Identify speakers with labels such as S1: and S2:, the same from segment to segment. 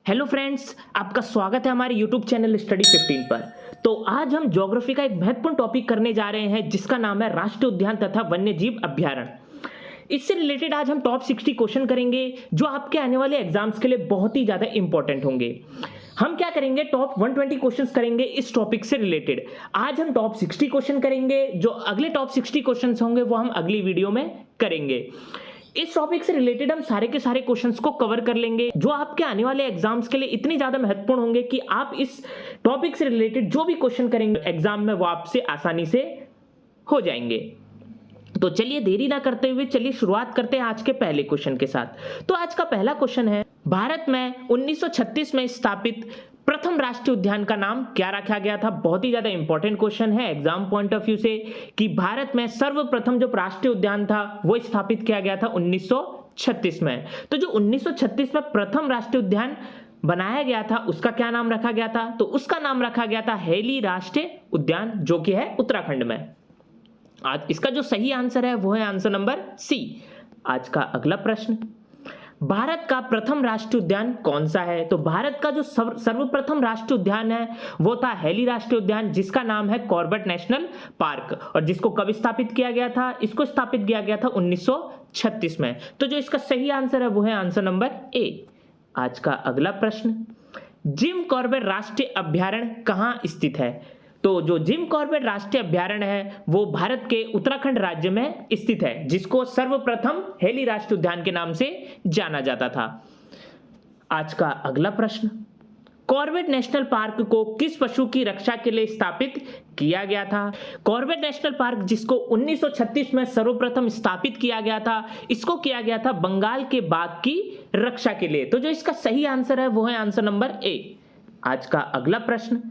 S1: Hello friends, आपका स्वागत है हमारे यूट्यूब चैनल स्टडी 15 पर। तो आज हम ज्योग्राफी का एक महत्वपूर्ण टॉपिक करने जा रहे हैं जिसका नाम है राष्ट्रीय उद्यान तथा वन्यजीव अभ्यारण्य। इससे रिलेटेड आज हम टॉप 60 क्वेश्चन करेंगे जो आपके आने वाले एग्जाम्स के लिए बहुत ही ज्यादा इंपॉर्टेंट होंगे। हम क्या करेंगे, टॉप 120 क्वेश्चंस करेंगे इस टॉपिक से रिलेटेड। आज हम टॉप 60 क्वेश्चन करेंगे, जो अगले टॉप 60 क्वेश्चंस होंगे वो हम अगली वीडियो में करेंगे। इस टॉपिक से रिलेटेड हम सारे के सारे क्वेश्चंस को कवर कर लेंगे जो आपके आने वाले एग्जाम्स के लिए इतने ज्यादा महत्वपूर्ण होंगे कि आप इस टॉपिक से रिलेटेड जो भी क्वेश्चन करेंगे एग्जाम में वो आपसे आसानी से हो जाएंगे। तो चलिए देरी ना करते हुए चलिए शुरुआत करते हैं आज के पहले क्वेश्चन के साथ। तो आज का पहला क्वेश्चन है, भारत में 1936 में स्थापित प्रथम राष्ट्रीय उद्यान का नाम क्या रखा गया था। बहुत ही ज्यादा इंपॉर्टेंट क्वेश्चन है एग्जाम पॉइंट ऑफ व्यू से कि भारत में सर्वप्रथम जो राष्ट्रीय उद्यान था वो स्थापित किया गया था 1936 में। तो जो 1936 में प्रथम राष्ट्रीय उद्यान बनाया गया था उसका क्या नाम रखा गया था, तो उसका नाम रखा गया था हैली राष्ट्रीय उद्यान, जो कि है उत्तराखंड में। आज इसका जो सही आंसर है वो है आंसर नंबर सी। आज का अगला प्रश्न, भारत का प्रथम राष्ट्रीय उद्यान कौन सा है। तो भारत का जो सर्वप्रथम राष्ट्रीय उद्यान है वो था हैली राष्ट्रीय उद्यान, जिसका नाम है कॉर्बेट नेशनल पार्क, और जिसको कब स्थापित किया गया था, इसको स्थापित किया गया था 1936 में। तो जो इसका सही आंसर है वो है आंसर नंबर ए। आज का अगला प्रश्न, जिम कॉर्बेट राष्ट्रीय अभ्यारण्य कहां स्थित है। तो जो जिम कॉर्बेट राष्ट्रीय अभ्यारण्य है वो भारत के उत्तराखंड राज्य में स्थित है, जिसको सर्वप्रथम हैली राष्ट्रीय उद्यान के नाम से जाना जाता था। आज का अगला प्रश्न, कॉर्बेट नेशनल पार्क को किस पशु की रक्षा के लिए स्थापित किया गया था। कॉर्बेट नेशनल पार्क जिसको 1936 में सर्वप्रथम स्थापित किया गया था, इसको किया गया था बंगाल के बाघ की रक्षा के लिए। तो जो इसका सही आंसर है वो है आंसर नंबर ए। आज का अगला प्रश्न,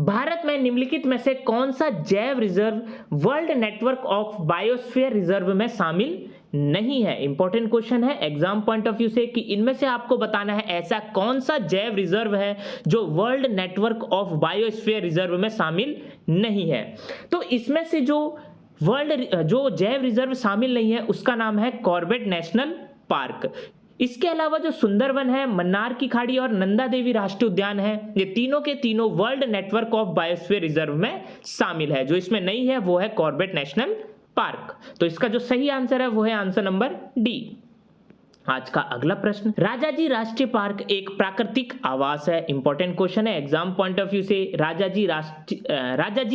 S1: भारत में निम्नलिखित में से कौन सा जैव reserve world network of biosphere reserve में शामिल नहीं है। इंपॉर्टेंट क्वेश्चन है एग्जाम पॉइंट ऑफ व्यू से कि इनमें से आपको बताना है ऐसा कौन सा जैव रिजर्व है जो world network of biosphere reserve में शामिल नहीं है। तो इसमें से जो जैव रिजर्व शामिल नहीं है उसका नाम है कॉर्बेट नेशनल पार्क। इसके अलावा जो सुंदरवन है, मन्नार की खाड़ी और नंदा देवी राष्ट्रीय उद्यान है, ये तीनों के तीनों world network of biosphere reserve में शामिल है। जो इसमें नहीं है वो है कॉर्बेट नेशनल पार्क। तो इसका जो सही आंसर है वो है आंसर नंबर डी। आज का अगला प्रश्न, राजाजी राष्ट्रीय पार्क एक प्राकृतिक आवास है। इंपॉर्टेंट क्वेश्चन है एग्जाम पॉइंट ऑफ व्यू से। राजाजी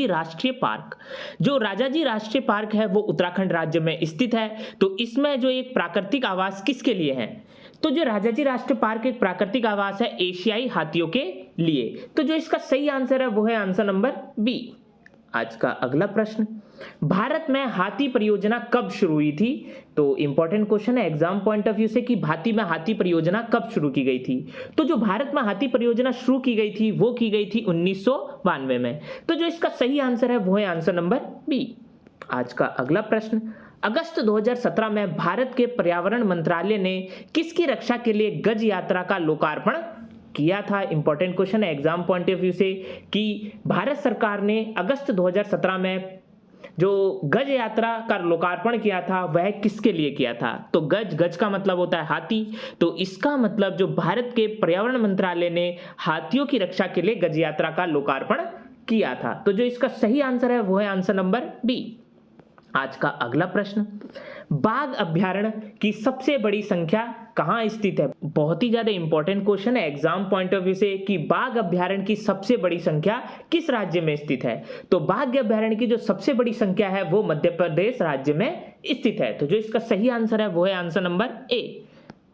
S1: राष्ट्रीय पार्क, जो राजाजी राष्ट्रीय पार्क है वो उत्तराखंड राज्य में स्थित है। तो इसमें जो एक प्राकृतिक आवास किसके लिए है, तो जो राजाजी राष्ट्रीय पार्क एक प्राकृतिक आवास है एशियाई हाथियों के लिए। तो जो इसका सही आंसर है वो है आंसर नंबर बी। आज का अगला प्रश्न, भारत में हाथी परियोजना कब शुरू हुई थी। तो इंपॉर्टेंट क्वेश्चन है एग्जाम पॉइंट ऑफ व्यू से कि भारत में हाथी परियोजना कब शुरू की गई थी। तो जो भारत में हाथी परियोजना शुरू की गई थी वो की गई थी 1992 में। तो जो इसका सही आंसर है वो है आंसर नंबर बी। आज का अगला प्रश्न, अगस्त 2017 में भारत के पर्यावरण मंत्रालय ने किसकी रक्षा के लिए गज यात्रा का लोकार्पण किया था। इंपॉर्टेंट क्वेश्चन है एग्जाम पॉइंट ऑफ व्यू से कि भारत सरकार ने अगस्त 2017 में जो गज यात्रा का लोकार्पण किया था वह किसके लिए किया था। तो गज का मतलब होता है हाथी, तो इसका मतलब जो भारत के पर्यावरण मंत्रालय ने हाथियों की रक्षा के लिए गज यात्रा का लोकार्पण किया था। तो जो इसका सही आंसर है वो है आंसर नंबर बी। आज का अगला प्रश्न, बाघ अभ्यारण्य की सबसे बड़ी संख्या कहां स्थित है। बहुत ही ज्यादा इंपॉर्टेंट क्वेश्चन है एग्जाम पॉइंट ऑफ व्यू से कि बाघ अभ्यारण्य की सबसे बड़ी संख्या किस राज्य में स्थित है। तो बाघ अभ्यारण्य की जो सबसे बड़ी संख्या है वो मध्य प्रदेश राज्य में स्थित है। तो जो इसका सही आंसर है वो है आंसर नंबर ए।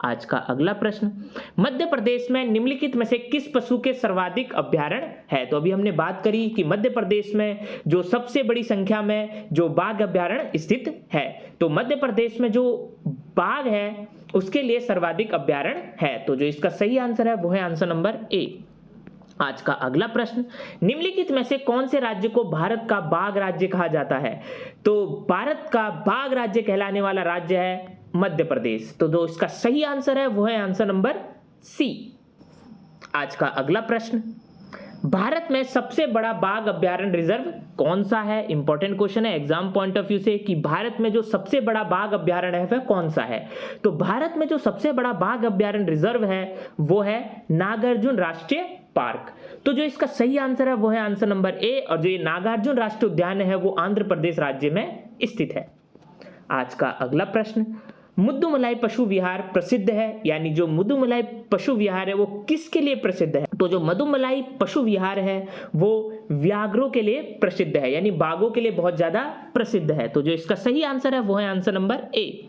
S1: आज का अगला प्रश्न, मध्य प्रदेश में निम्नलिखित में से किस पशु के सर्वाधिक अभ्यारण्य है। तो अभी हमने बात करी कि मध्य प्रदेश में जो सबसे बड़ी संख्या में जो बाघ अभ्यारण्य स्थित है, तो मध्य प्रदेश में जो बाघ है उसके लिए सर्वाधिक अभ्यारण्य है। तो जो इसका सही आंसर है वो है आंसर नंबर ए। आज का अगला प्रश्न, निम्नलिखित में से कौन से राज्य को भारत का बाघ राज्य कहा जाता है। तो भारत का बाघ राज्य कहलाने वाला राज्य है मध्य प्रदेश। तो जो इसका सही आंसर है वो है आंसर नंबर सी। आज का अगला प्रश्न, भारत में सबसे बड़ा बाघ अभयारण्य रिजर्व कौन सा है? इंपॉर्टेंट क्वेश्चन है एग्जाम पॉइंट ऑफ व्यू से कि भारत में जो सबसे बड़ा बाघ अभयारण्य है वह कौन सा है। तो भारत में जो सबसे बड़ा बाघ अभयारण्य रिजर्व है वो है नागार्जुन राष्ट्रीय पार्क। तो जो इसका सही आंसर है वो है आंसर नंबर ए, और जो ये नागार्जुन राष्ट्रीय उद्यान है वो आंध्र प्रदेश राज्य में स्थित है। आज का अगला प्रश्न, मुद्दुमलाई पशु विहार प्रसिद्ध है, यानी जो मुद्दुमलाई पशु विहार है वो किसके लिए प्रसिद्ध है? तो जो मुद्दुमलाई पशु विहार है वो व्याघ्रों के लिए प्रसिद्ध है, यानी बाघों के लिए बहुत ज्यादा प्रसिद्ध है। तो जो इसका सही आंसर है वो है आंसर नंबर ए।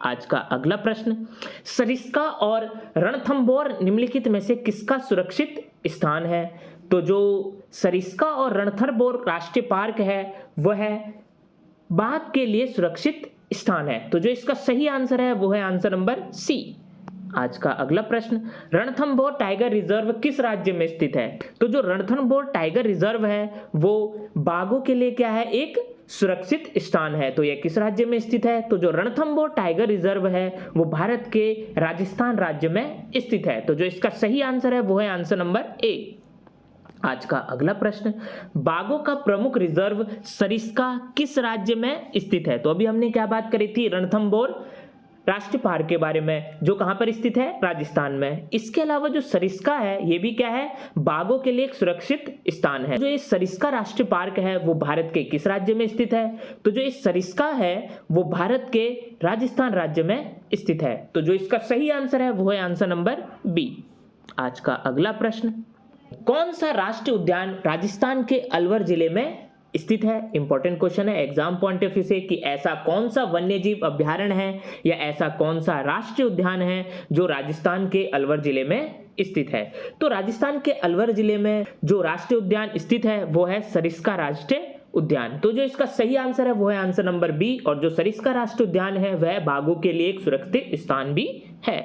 S1: आज का अगला प्रश्न, सरिस्का और रणथंभौर निम्नलिखित में से किसका सुरक्षित स्थान है? तो जो सरिस्का और रणथंभौर राष्ट्रीय पार्क है वह बाघ के लिए सुरक्षित स्थान है। तो जो इसका सही आंसर है वो है आंसर नंबर सी। आज का अगला प्रश्न, रणथंभौर टाइगर रिजर्व किस राज्य में स्थित है? तो जो रणथंभौर टाइगर रिजर्व है वो बाघों के लिए क्या है? एक सुरक्षित स्थान है। तो यह किस राज्य में स्थित है? तो जो रणथंभौर टाइगर रिजर्व है वो भारत के राजस्थान राज्य में स्थित है। तो जो इसका सही आंसर है वो है आंसर नंबर ए। आज का अगला प्रश्न, बाघों का प्रमुख रिजर्व सरिस्का किस राज्य में स्थित है? तो अभी हमने क्या बात करी थी? रणथंभौर राष्ट्रीय पार्क के बारे में, जो कहां पर स्थित है? राजस्थान में। इसके अलावा जो सरिस्का है ये भी क्या है? बाघों के लिए एक सुरक्षित स्थान है। जो ये सरिस्का राष्ट्रीय पार्क है वो भारत के किस राज्य में स्थित है? तो जो ये सरिस्का है वो भारत के राजस्थान राज्य में स्थित है। तो जो इसका सही आंसर है वो है आंसर नंबर बी। आज का अगला प्रश्न, कौन सा राष्ट्रीय उद्यान राजस्थान के अलवर जिले में स्थित है? इंपॉर्टेंट क्वेश्चन है एग्जाम पॉइंट ऑफ व्यू से कि ऐसा कौन सा वन्यजीव अभयारण्य है या ऐसा कौन सा राष्ट्रीय उद्यान है जो राजस्थान के अलवर जिले में स्थित है। तो राजस्थान के अलवर जिले में जो राष्ट्रीय उद्यान स्थित है वो है सरिस्का राष्ट्रीय उद्यान। तो जो इसका सही आंसर है वो है आंसर नंबर बी, और जो सरिस्का राष्ट्रीय उद्यान है वह बाघों के लिए एक सुरक्षित स्थान भी है।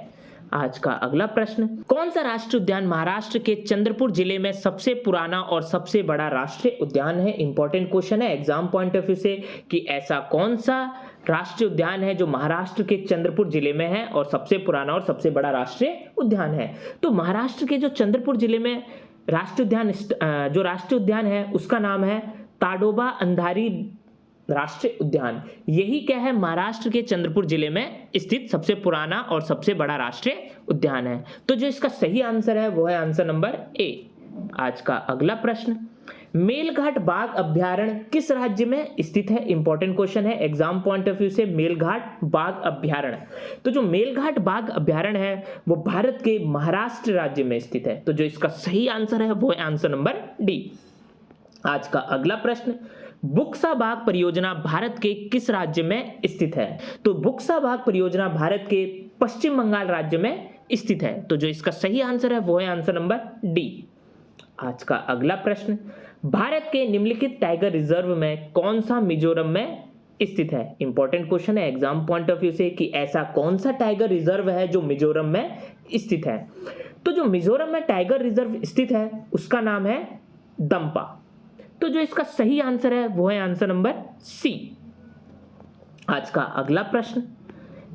S1: आज का अगला प्रश्न, कौन सा राष्ट्रीय उद्यान महाराष्ट्र के चंद्रपुर जिले में सबसे पुराना और सबसे बड़ा राष्ट्रीय उद्यान है? इंपॉर्टेंट क्वेश्चन है एग्जाम पॉइंट ऑफ व्यू से कि ऐसा कौन सा राष्ट्रीय उद्यान है जो महाराष्ट्र के चंद्रपुर जिले में है और सबसे पुराना और सबसे बड़ा राष्ट्रीय उद्यान है। तो महाराष्ट्र के जो चंद्रपुर जिले में राष्ट्रीय उद्यान जो राष्ट्रीय उद्यान है उसका नाम है ताडोबा अंधारी राष्ट्रीय उद्यान। यही क्या है? महाराष्ट्र के चंद्रपुर जिले में स्थित सबसे पुराना और सबसे बड़ा राष्ट्रीय उद्यान है। तो जो इसका सही आंसर है वो है आंसर नंबर ए। आज का अगला प्रश्न, मेलघाट बाघ अभयारण्य किस राज्य में स्थित है? इंपॉर्टेंट क्वेश्चन है एग्जाम पॉइंट ऑफ व्यू से, मेलघाट बाघ अभयारण्य। तो जो मेलघाट बाघ अभयारण्य है वो भारत के महाराष्ट्र राज्य में स्थित है। तो जो इसका सही आंसर है वो है आंसर नंबर डी। आज का अगला प्रश्न, बुक्सा बाघ परियोजना भारत के किस राज्य में स्थित है? तो बुक्सा बाघ परियोजना भारत के पश्चिम बंगाल राज्य में स्थित है। तो जो इसका सही आंसर है वो है आंसर नंबर डी। आज का अगला प्रश्न, भारत के निम्नलिखित टाइगर रिजर्व में कौन सा मिजोरम में स्थित है? इंपॉर्टेंट क्वेश्चन है एग्जाम पॉइंट ऑफ व्यू से कि ऐसा कौन सा टाइगर रिजर्व है जो मिजोरम में स्थित है। तो जो मिजोरम में टाइगर रिजर्व स्थित है उसका नाम है दंपा। तो जो इसका सही आंसर है वो है आंसर नंबर सी। आज का अगला प्रश्न,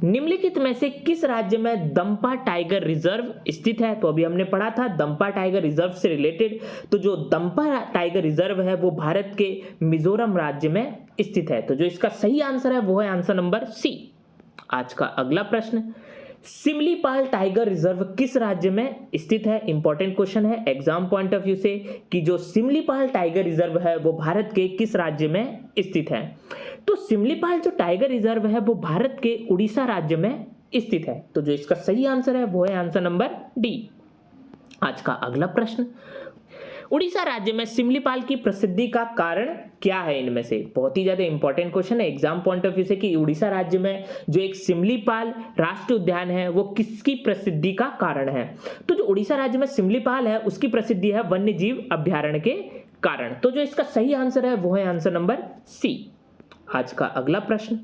S1: निम्नलिखित में से किस राज्य में दंपा टाइगर रिजर्व स्थित है? तो अभी हमने पढ़ा था दंपा टाइगर रिजर्व से रिलेटेड। तो जो दंपा टाइगर रिजर्व है वो भारत के मिजोरम राज्य में स्थित है। तो जो इसका सही आंसर है वो है आंसर नंबर सी। आज का अगला प्रश्न, सिमलीपाल टाइगर रिजर्व किस राज्य में स्थित है? इंपॉर्टेंट क्वेश्चन है एग्जाम पॉइंट ऑफ व्यू से कि जो सिमलीपाल टाइगर रिजर्व है वो भारत के किस राज्य में स्थित है? तो सिमलीपाल जो टाइगर रिजर्व है वो भारत के उड़ीसा राज्य में स्थित है। तो जो इसका सही आंसर है वो है आंसर नंबर डी। आज का अगला प्रश्न, उड़ीसा राज्य में सिमलीपाल की प्रसिद्धि का कारण क्या है? इनमें से बहुत ही ज्यादा इंपॉर्टेंट क्वेश्चन है एग्जाम पॉइंट ऑफ व्यू से कि उड़ीसा राज्य में जो एक सिमलीपाल राष्ट्रीय उद्यान है वो किसकी प्रसिद्धि का कारण है? तो जो उड़ीसा राज्य में सिमलीपाल है उसकी प्रसिद्धि है वन्यजीव अभयारण्य के कारण। तो जो इसका सही आंसर है वो है आंसर नंबर सी। आज का अगला प्रश्न,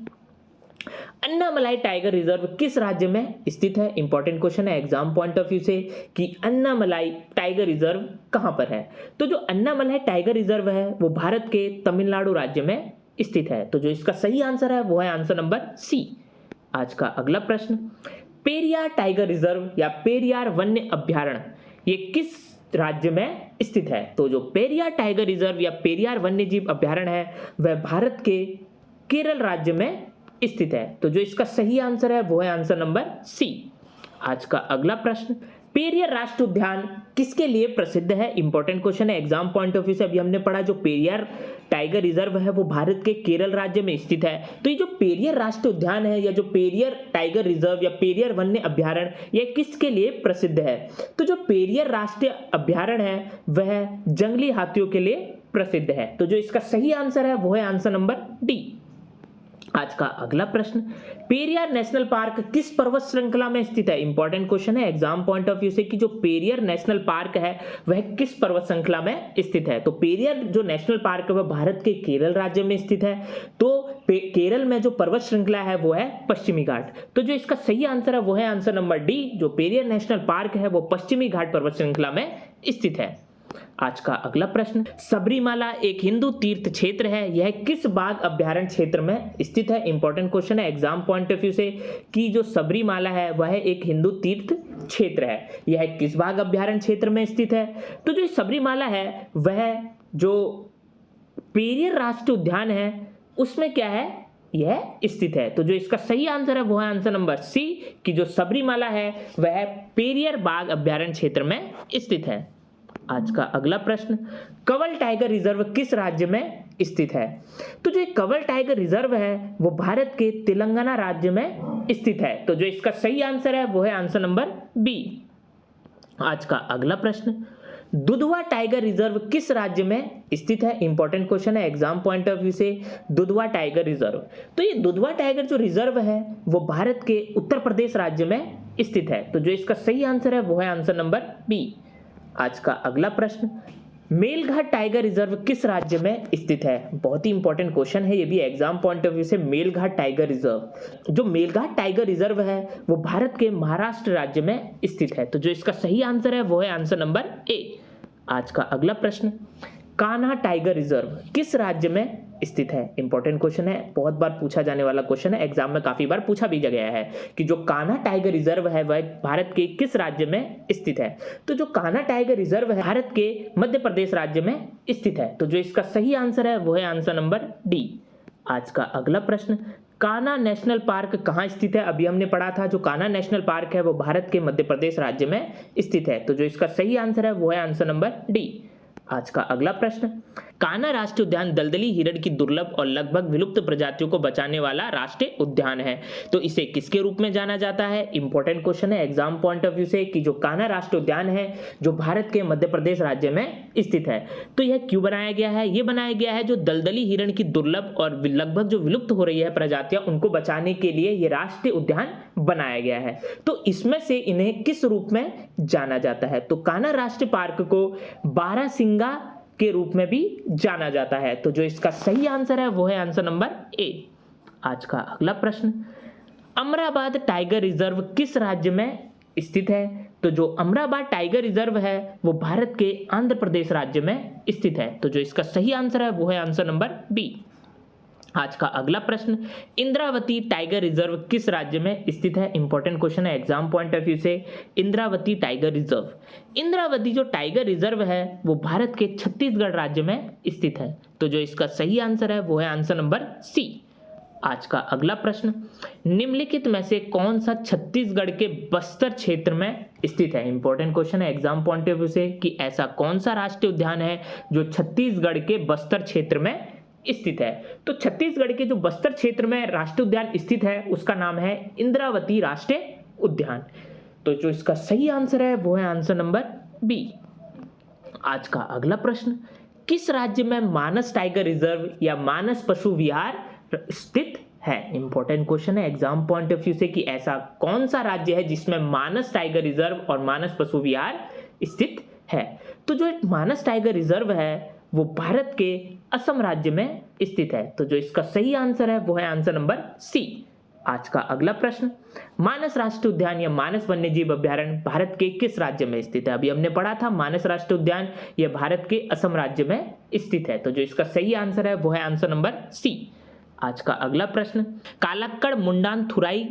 S1: अन्नामलाई टाइगर रिजर्व किस राज्य में स्थित है? इंपॉर्टेंट क्वेश्चन है एग्जाम पॉइंट ऑफ व्यू से कि अन्नामलाई टाइगर रिजर्व कहां पर है? तो जो अन्नामलाई टाइगर रिजर्व है वो भारत के तमिलनाडु राज्य में स्थित है। तो जो इसका सही आंसर है वो है आंसर नंबर सी। आज का अगला प्रश्न, पेरियार टाइगर रिजर्व या पेरियार वन्य अभयारण्य ये किस राज्य में स्थित है? तो जो पेरियार टाइगर रिजर्व या पेरियार वन्यजीव अभ्यारण्य है वह भारत के केरल राज्य में स्थित है। तो जो इसका सही आंसर है वो है आंसर नंबर सी। आज का अगला प्रश्न, पेरियार राष्ट्रीय उद्यान किसके लिए प्रसिद्ध है? इंपॉर्टेंट क्वेश्चन है एग्जाम पॉइंट ऑफ व्यू से। अभी हमने पढ़ा जो पेरियार टाइगर रिजर्व है वो भारत के केरल राज्य में स्थित है। तो ये जो पेरियार राष्ट्रीय उद्यान है या जो पेरियार टाइगर रिजर्व या पेरियार वन्य अभ्यारण्य यह किसके लिए प्रसिद्ध है? तो जो पेरियार राष्ट्रीय अभ्यारण्य है वह जंगली हाथियों के लिए प्रसिद्ध है। तो जो इसका सही आंसर है वो है आंसर नंबर डी। आज का अगला प्रश्न, पेरियार नेशनल पार्क किस पर्वत श्रृंखला में स्थित है? इंपॉर्टेंट क्वेश्चन है एग्जाम पॉइंट ऑफ व्यू से कि जो पेरियार नेशनल पार्क है वह किस पर्वत श्रृंखला में स्थित है? तो पेरियार जो नेशनल पार्क है वह भारत के केरल राज्य में स्थित है। तो केरल में जो पर्वत श्रृंखला है वो है पश्चिमी घाट। तो जो इसका सही आंसर है वो है आंसर नंबर डी। जो पेरियार नेशनल पार्क है वो पश्चिमी घाट पर्वत श्रृंखला में स्थित है। आज का अगला प्रश्न, सबरीमाला एक हिंदू तीर्थ क्षेत्र है, यह किस बाघ अभ्यारण्य क्षेत्र में स्थित है? इंपॉर्टेंट क्वेश्चन है एग्जाम पॉइंट ऑफ व्यू से कि जो सबरीमाला है वह एक हिंदू तीर्थ क्षेत्र है, यह किस बाघ अभ्यारण्य क्षेत्र में स्थित है? तो जो सबरीमाला है वह जो पेरियार राष्ट्रीय उद्यान है उसमें क्या है, यह स्थित है। तो जो इसका सही आंसर है वो है आंसर नंबर सी कि जो सबरीमाला है वह पेरियार बाघ अभ्यारण्य क्षेत्र में स्थित है। आज का अगला प्रश्न, कंवर टाइगर रिजर्व किस राज्य में स्थित है? तो जो कंवर टाइगर रिजर्व है वो भारत के तेलंगाना राज्य में स्थित है। तो जो इसका सही आंसर है वो है आंसर नंबर बी। आज का अगला प्रश्न, दुधवा टाइगर रिजर्व किस राज्य में स्थित है? इंपॉर्टेंट क्वेश्चन है एग्जाम पॉइंट ऑफ व्यू से, दुधवा टाइगर रिजर्व। तो ये दुधवा टाइगर जो रिजर्व है वो भारत के उत्तर प्रदेश राज्य में स्थित है। तो जो इसका सही आंसर है वो है आंसर नंबर बी। आज का अगला प्रश्न, मेलघाट टाइगर रिजर्व किस राज्य में स्थित है? बहुत ही इंपॉर्टेंट क्वेश्चन है ये भी एग्जाम पॉइंट ऑफ व्यू से। मेलघाट टाइगर रिजर्व, जो मेलघाट टाइगर रिजर्व है वो भारत के महाराष्ट्र राज्य में स्थित है। तो जो इसका सही आंसर है वो है आंसर नंबर ए। आज का अगला प्रश्न, कान्हा टाइगर रिजर्व किस राज्य में स्थित है? इंपॉर्टेंट क्वेश्चन है, बहुत बार पूछा जाने वाला क्वेश्चन है, एग्जाम में काफी बार पूछा भी गया है कि जो कान्हा टाइगर रिजर्व है वह भारत के किस राज्य में स्थित है? तो जो कान्हा टाइगर रिजर्व है भारत के मध्य प्रदेश राज्य में स्थित है। तो जो इसका सही आंसर है वो है आंसर नंबर डी। आज का अगला प्रश्न, कान्हा नेशनल पार्क कहाँ स्थित है? अभी हमने पढ़ा था जो कान्हा नेशनल पार्क है वो भारत के मध्य प्रदेश राज्य में स्थित है। तो जो इसका सही आंसर है वो है आंसर नंबर डी। आज का अगला प्रश्न, कान्हा राष्ट्रीय उद्यान दलदली हिरण की दुर्लभ और लगभग विलुप्त प्रजातियों को बचाने वाला राष्ट्रीय उद्यान है। तो इसे किसके रूप में जाना जाता है? इंपॉर्टेंट क्वेश्चन है एग्जाम पॉइंट ऑफ व्यू से कि जो कान्हा राष्ट्रीय उद्यान है जो भारत के मध्य प्रदेश राज्य में स्थित है, तो यह क्यों बनाया गया है? यह बनाया गया है जो दलदली हिरण की दुर्लभ और लगभग जो विलुप्त हो रही है प्रजातियां उनको बचाने के लिए यह राष्ट्रीय उद्यान बनाया गया है। तो इसमें से इन्हें किस रूप में जाना जाता है? तो कान्हा राष्ट्रीय पार्क को बारहसिंगा के रूप में भी जाना जाता है। तो जो इसका सही आंसर है वो है आंसर नंबर ए। आज का अगला प्रश्न, अमराबाद टाइगर रिजर्व किस राज्य में स्थित है? तो जो अमराबाद टाइगर रिजर्व है वो भारत के आंध्र प्रदेश राज्य में स्थित है। तो जो इसका सही आंसर है वो है आंसर नंबर बी। आज का अगला प्रश्न, इंद्रावती टाइगर रिजर्व किस राज्य में स्थित है? इंपॉर्टेंट क्वेश्चन है एग्जाम पॉइंट ऑफ व्यू से, इंद्रावती टाइगर रिजर्व। इंद्रावती जो टाइगर रिजर्व है वो भारत के छत्तीसगढ़ राज्य में स्थित है। तो जो इसका सही आंसर है वो है आंसर नंबर सी। आज का अगला प्रश्न, निम्नलिखित में से कौन सा छत्तीसगढ़ के बस्तर क्षेत्र में स्थित है? इंपॉर्टेंट क्वेश्चन है एग्जाम पॉइंट ऑफ व्यू से कि ऐसा कौन सा राष्ट्रीय उद्यान है जो छत्तीसगढ़ के बस्तर क्षेत्र में स्थित है? तो छत्तीसगढ़ के जो बस्तर क्षेत्र में राष्ट्रीय उद्यान स्थित है उसका नाम है इंद्रावती राष्ट्रीय उद्यान। तो जो इसका सही आंसर है वो है आंसर नंबर बी। आज का अगला प्रश्न, किस राज्य में मानस टाइगर रिजर्व या मानस पशु विहार स्थित है? इंपॉर्टेंट क्वेश्चन है एग्जाम पॉइंट ऑफ व्यू से कि ऐसा कौन सा राज्य है जिसमें मानस टाइगर रिजर्व और मानस पशु विहार स्थित है? तो जो मानस टाइगर रिजर्व है वो भारत के असम राज्य में स्थित है। तो जो इसका सही आंसर है वो है आंसर नंबर सी। आज का अगला प्रश्न, मानस राष्ट्रीय उद्यान या मानस वन्यजीव अभ्यारण्य भारत के किस राज्य में स्थित है? अभी हमने पढ़ा था मानस राष्ट्रीय उद्यान यह भारत के असम राज्य में स्थित है। तो जो इसका सही आंसर है वो है आंसर नंबर सी। आज का अगला प्रश्न, कालाक्कड़ मुंडान थुराई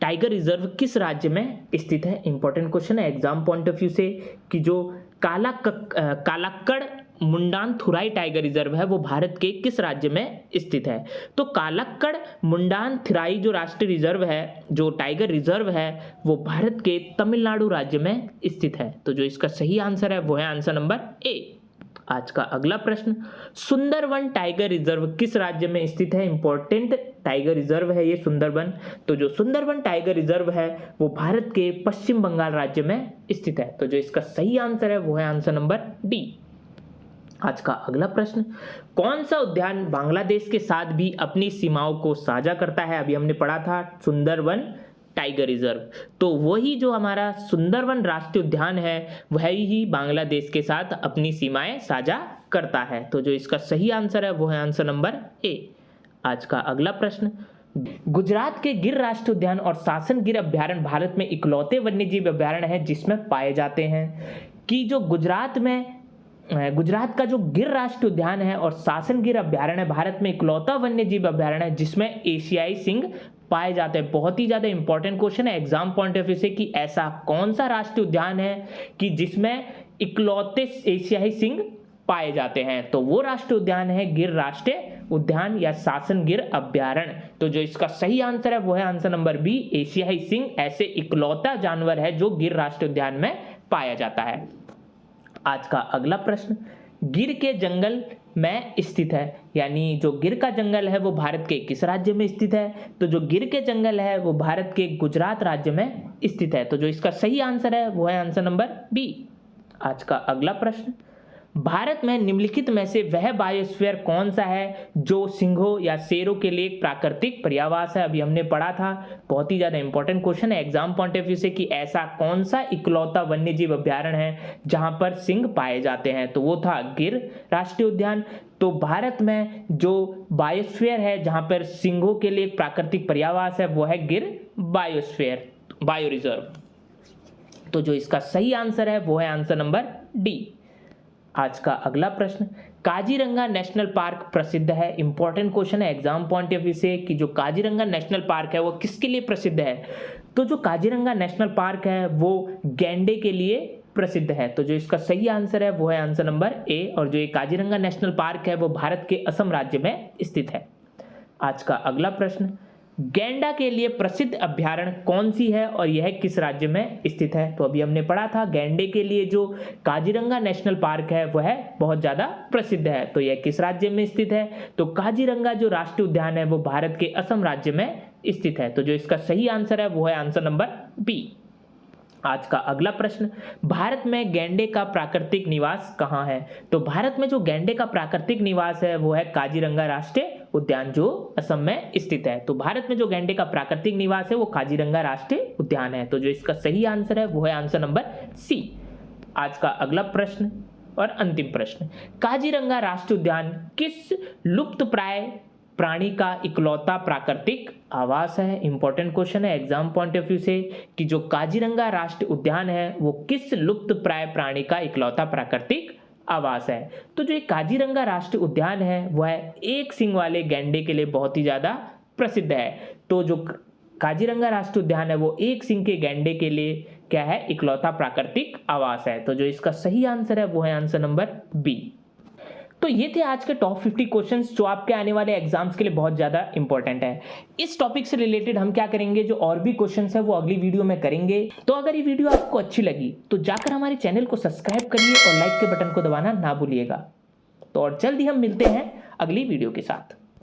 S1: टाइगर रिजर्व किस राज्य में स्थित है? इंपॉर्टेंट क्वेश्चन है एग्जाम पॉइंट ऑफ व्यू से कि जो कालाक्कड़ मुंडानथुराई टाइगर रिजर्व है वो भारत के किस राज्य में स्थित है? तो कालाक्कड़ मुंडानथुराई जो राष्ट्रीय रिजर्व है, जो टाइगर रिजर्व है, वो भारत के तमिलनाडु राज्य में स्थित है। तो जो इसका सही आंसर है वो है आंसर नंबर ए। आज का अगला प्रश्न, सुंदरवन टाइगर रिजर्व किस राज्य में स्थित है? इंपॉर्टेंट टाइगर रिजर्व है ये सुंदरवन। तो जो सुंदरवन टाइगर रिजर्व है वो भारत के पश्चिम बंगाल राज्य में स्थित है। तो जो इसका सही आंसर है वो है आंसर नंबर डी। आज का अगला प्रश्न, कौन सा उद्यान बांग्लादेश के साथ भी अपनी सीमाओं को साझा करता है? अभी हमने पढ़ा था सुंदरवन टाइगर रिजर्व, तो वही जो हमारा सुंदरवन राष्ट्रीय उद्यान है वही ही बांग्लादेश के साथ अपनी सीमाएं साझा करता है। तो जो इसका सही आंसर है वो है आंसर नंबर ए। आज का अगला प्रश्न, गुजरात के गिर राष्ट्रीय उद्यान और सासन गिर अभ्यारण्य भारत में इकलौते वन्यजीव अभ्यारण्य है जिसमें पाए जाते हैं। कि जो गुजरात का जो गिर राष्ट्रीय उद्यान है और सासन गिर अभ्यारण्य भारत में इकलौता वन्यजीव अभ्यारण्य है जिसमें एशियाई सिंह पाए जाते हैं। बहुत ही ज्यादा इंपॉर्टेंट क्वेश्चन है एग्जाम पॉइंट ऑफ व्यू से कि ऐसा कौन सा राष्ट्रीय उद्यान है कि जिसमें इकलौते एशियाई सिंह पाए जाते हैं? तो वो राष्ट्रीय उद्यान है गिर राष्ट्रीय उद्यान या सासन गिर अभ्यारण्य। तो जो इसका सही आंसर है वो है आंसर नंबर बी, एशियाई सिंह ऐसे इकलौता जानवर है जो गिर राष्ट्रीय उद्यान में पाया जाता है। आज का अगला प्रश्न, गिर के जंगल में स्थित है, यानी जो गिर का जंगल है वो भारत के किस राज्य में स्थित है? तो जो गिर के जंगल है वो भारत के गुजरात राज्य में स्थित है। तो जो इसका सही आंसर है वो है आंसर नंबर बी। आज का अगला प्रश्न, भारत में निम्नलिखित में से वह बायोस्फीयर कौन सा है जो सिंहों या शेरों के लिए एक प्राकृतिक पर्यावास है? अभी हमने पढ़ा था, बहुत ही ज्यादा इंपॉर्टेंट क्वेश्चन है एग्जाम पॉइंट ऑफ व्यू से कि ऐसा कौन सा इकलौता वन्यजीव अभ्यारण्य है जहां पर सिंह पाए जाते हैं? तो वो था गिर राष्ट्रीय उद्यान। तो भारत में जो बायोस्फीयर है जहां पर सिंहों के लिए एक प्राकृतिक पर्यावास है वो है गिर बायोस्फीयर बायो रिजर्व। तो जो इसका सही आंसर है वो है आंसर नंबर डी। आज का अगला प्रश्न, काजीरंगा नेशनल पार्क प्रसिद्ध है। इंपॉर्टेंट क्वेश्चन है एग्जाम पॉइंट ऑफ व्यू से कि जो काजीरंगा नेशनल पार्क है वो किसके लिए प्रसिद्ध है? तो जो काजीरंगा नेशनल पार्क है वो गैंडे के लिए प्रसिद्ध है। तो जो इसका सही आंसर है वो है आंसर नंबर ए। और जो ये काजीरंगा नेशनल पार्क है वो भारत के असम राज्य में स्थित है। आज का अगला प्रश्न, गैंडा के लिए प्रसिद्ध अभ्यारण्य कौन सी है और यह किस राज्य में स्थित है? तो अभी हमने पढ़ा था गैंडे के लिए जो काजीरंगा नेशनल पार्क है वह बहुत ज्यादा प्रसिद्ध है। तो यह किस राज्य में स्थित है? तो काजीरंगा जो राष्ट्रीय उद्यान है वो भारत के असम राज्य में स्थित है। तो जो इसका सही आंसर है वो है आंसर नंबर बी। आज का अगला प्रश्न, भारत में गैंडे का प्राकृतिक निवास कहाँ है? तो भारत में जो गैंडे का प्राकृतिक निवास है वो है काजीरंगा राष्ट्रीय उद्यान जो असम में स्थित है। तो भारत में जो गैंडे का प्राकृतिक निवास है वो काजीरंगा राष्ट्रीय उद्यान है। तो जो इसका सही आंसर है वो है आंसर नंबर सी। आज का अगला प्रश्न और अंतिम प्रश्न, काजीरंगा राष्ट्रीय उद्यान किस लुप्तप्राय प्राणी का इकलौता प्राकृतिक आवास है? इंपॉर्टेंट क्वेश्चन है एग्जाम पॉइंट ऑफ व्यू से कि जो काजीरंगा राष्ट्रीय उद्यान है वो किस लुप्तप्राय प्राणी का इकलौता प्राकृतिक आवास है? तो जो काजीरंगा राष्ट्रीय उद्यान है वह एक सींग वाले गैंडे के लिए बहुत ही ज्यादा प्रसिद्ध है। तो जो काजीरंगा राष्ट्रीय उद्यान है वो एक सींग के गैंडे के लिए क्या है? इकलौता प्राकृतिक आवास है। तो जो इसका सही आंसर है वो है आंसर नंबर बी। तो ये थे आज के टॉप 50 क्वेश्चंस जो आपके आने वाले एग्जाम्स के लिए बहुत ज़्यादा इंपॉर्टेंट है। इस टॉपिक से रिलेटेड हम क्या करेंगे, जो और भी क्वेश्चंस है वो अगली वीडियो में करेंगे। तो अगर ये वीडियो आपको अच्छी लगी तो जाकर हमारे चैनल को सब्सक्राइब करिए और लाइक के बटन को दबाना ना भूलिएगा। तो और जल्द ही हम मिलते हैं अगली वीडियो के साथ।